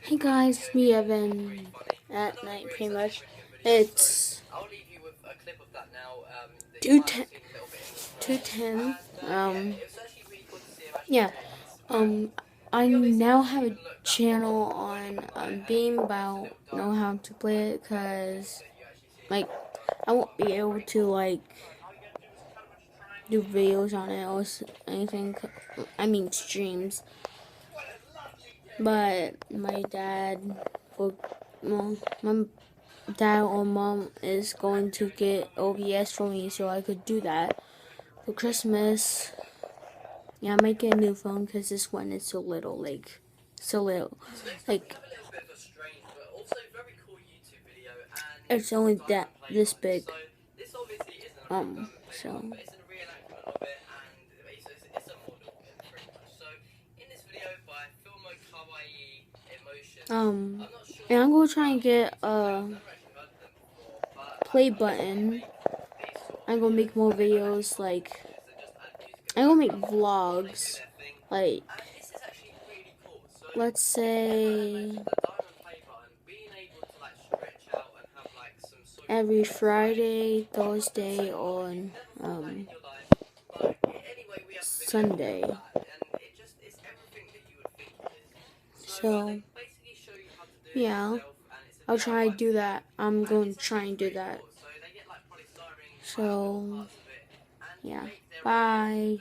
Hey guys, me Evan at night pretty much. It's 2:10 2:10. Yeah. Um I now have a channel on Beam, but I don't know how to play it cuz like I won't be able to do videos on it or anything. I mean streams. But my dad my dad or mom is going to get OBS for me so I could do that for Christmas. Yeah, I might get a new phone because this one is so little, so little. Like, it's only this big. So. And I'm gonna try and get a play button. I'm gonna make more videos, I'm gonna make vlogs, let's say every Friday, Thursday, or Sunday. So, yeah, I'll try to do that. I'm going to try and do that. So, yeah, bye.